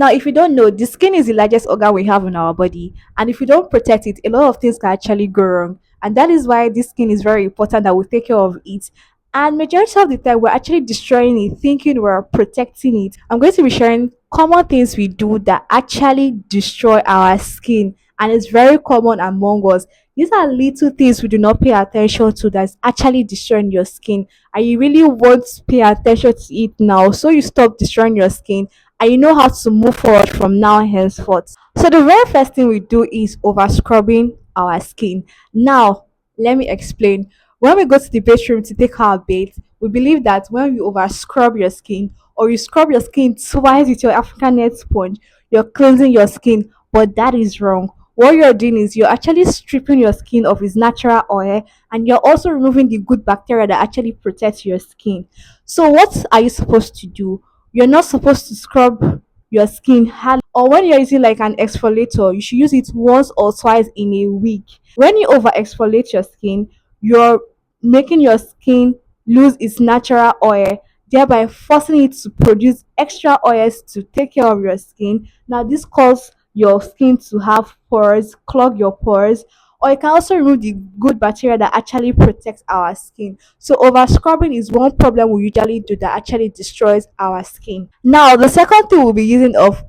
Now, if you don't know, the skin is the largest organ we have in our body, and if you don't protect it, a lot of things can actually go wrong. And that is why this skin is very important that we take care of it. And majority of the time, we're actually destroying it, thinking we're protecting it. I'm going to be sharing common things we do that actually destroy our skin, and it's very common among us. These are little things we do not pay attention to that's actually destroying your skin, and you really want to pay attention to it now so you stop destroying your skin and you know how to move forward from now henceforth. So the very first thing we do is over scrubbing our skin. Now, let me explain. When we go to the bathroom to take our bath, we believe that when you over scrub your skin or you scrub your skin twice with your African net sponge, you're cleansing your skin, but that is wrong. What you're doing is you're actually stripping your skin of its natural oil, and you're also removing the good bacteria that actually protects your skin. So what are you supposed to do? You're not supposed to scrub your skin hard, or when you're using like an exfoliator, you should use it once or twice in a week. When you over exfoliate your skin, you're making your skin lose its natural oil, thereby forcing it to produce extra oils to take care of your skin. Now this causes your skin to have pores, clog your pores, or it can also remove the good bacteria that actually protects our skin. So over scrubbing is one problem we usually do that actually destroys our skin. Now the second thing we'll be using of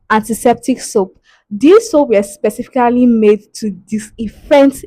antiseptic soap. These soap were specifically made to disinfect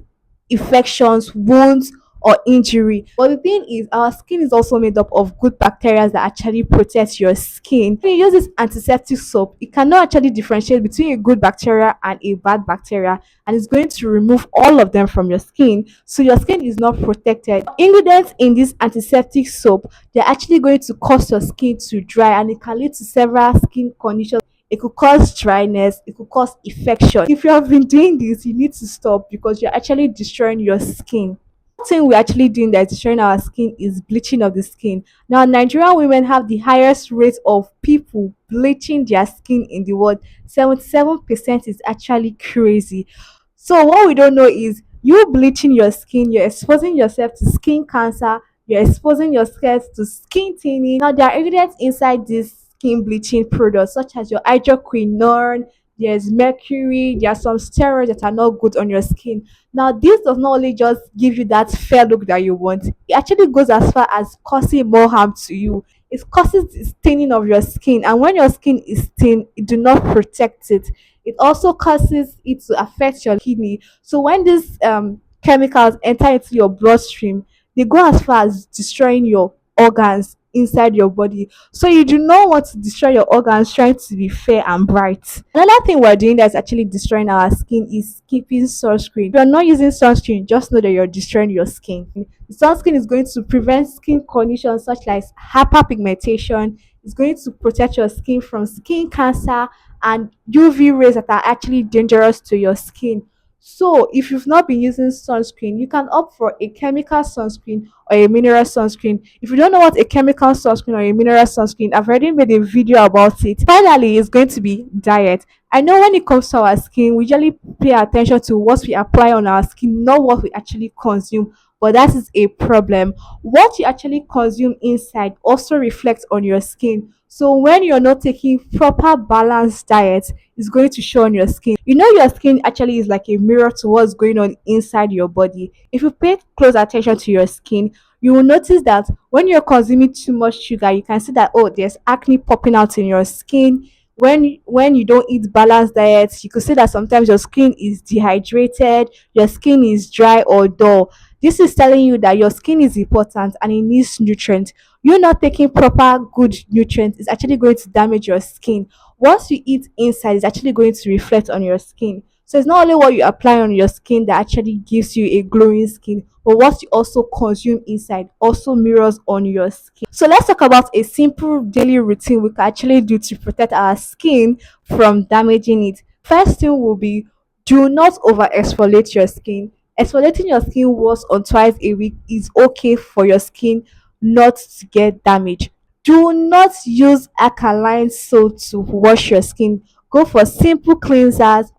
infections, wounds, or injury. But the thing is, our skin is also made up of good bacteria that actually protect your skin. When you use this antiseptic soap, it cannot actually differentiate between a good bacteria and a bad bacteria, and it's going to remove all of them from your skin, so your skin is not protected. Ingredients in this antiseptic soap, they're actually going to cause your skin to dry, and it can lead to several skin conditions. It could cause dryness, it could cause infection. If you have been doing this, you need to stop because you're actually destroying your skin. One thing we're actually doing that is destroying our skin is bleaching of the skin. Now, Nigerian women have the highest rate of people bleaching their skin in the world. 77% is actually crazy. So, what we don't know is you bleaching your skin, you're exposing yourself to skin cancer, you're exposing yourself to skin thinning. Now, there are ingredients inside this skin bleaching products, such as your hydroquinone, there's mercury, there are some steroids that are not good on your skin. Now, this does not only just give you that fair look that you want, it actually goes as far as causing more harm to you. It causes the staining of your skin, and when your skin is stained, it do not protect it. It also causes it to affect your kidney. So when these chemicals enter into your bloodstream, they go as far as destroying your organs inside your body. So you do not want to destroy your organs trying to be fair and bright. Another thing we're doing that's actually destroying our skin is keeping sunscreen. If you're not using sunscreen, just know that you're destroying your skin. The sunscreen is going to prevent skin conditions such as hyperpigmentation. It's going to protect your skin from skin cancer and UV rays that are actually dangerous to your skin. So, if you've not been using sunscreen, you can opt for a chemical sunscreen or a mineral sunscreen. If you don't know what a chemical sunscreen or a mineral sunscreen, I've already made a video about it. Finally, it's going to be diet. I know when it comes to our skin, we usually pay attention to what we apply on our skin, not what we actually consume. But that is a problem. What you actually consume inside also reflects on your skin. So when you're not taking proper balanced diet, it's going to show on your skin. You know, your skin actually is like a mirror to what's going on inside your body. If you pay close attention to your skin, you will notice that when you're consuming too much sugar, you can see that, oh, there's acne popping out in your skin. When you don't eat balanced diets, you could see that sometimes your skin is dehydrated, your skin is dry or dull. This is telling you that your skin is important and it needs nutrients. You not taking proper good nutrients is actually going to damage your skin. Once you eat inside, it's actually going to reflect on your skin. So it's not only what you apply on your skin that actually gives you a glowing skin, but what you also consume inside also mirrors on your skin. So let's talk about a simple daily routine we can actually do to protect our skin from damaging it. First thing will be, do not over exfoliate your skin. Exfoliating your skin once or twice a week is okay for your skin not to get damaged. Do not use alkaline soap to wash your skin. Go for simple cleansers.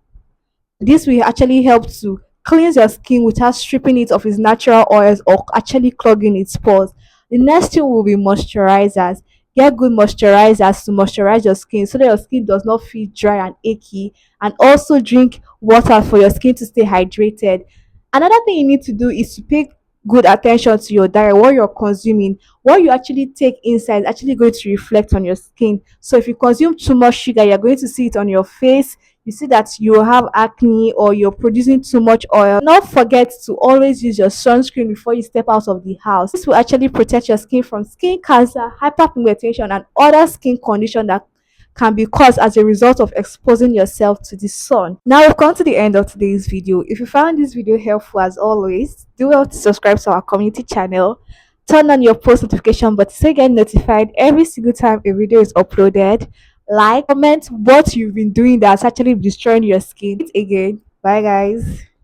This will actually help to cleanse your skin without stripping it of its natural oils or actually clogging its pores. The next thing will be moisturizers. Get good moisturizers to moisturize your skin so that your skin does not feel dry and achy. And also drink water for your skin to stay hydrated. Another thing you need to do is to pay good attention to your diet, what you're consuming. What you actually take inside is actually going to reflect on your skin. So if you consume too much sugar, you're going to see it on your face. You see that you have acne or you're producing too much oil. Not forget to always use your sunscreen before you step out of the house. This will actually protect your skin from skin cancer, hyperpigmentation, and other skin conditions that can be caused as a result of exposing yourself to the sun. Now we've come to the end of today's video. If you found this video helpful, as always, do well to subscribe to our community channel. Turn on your post notification button so you get notified every single time a video is uploaded. Like, comment what you've been doing that's actually destroying your skin. Again, bye guys.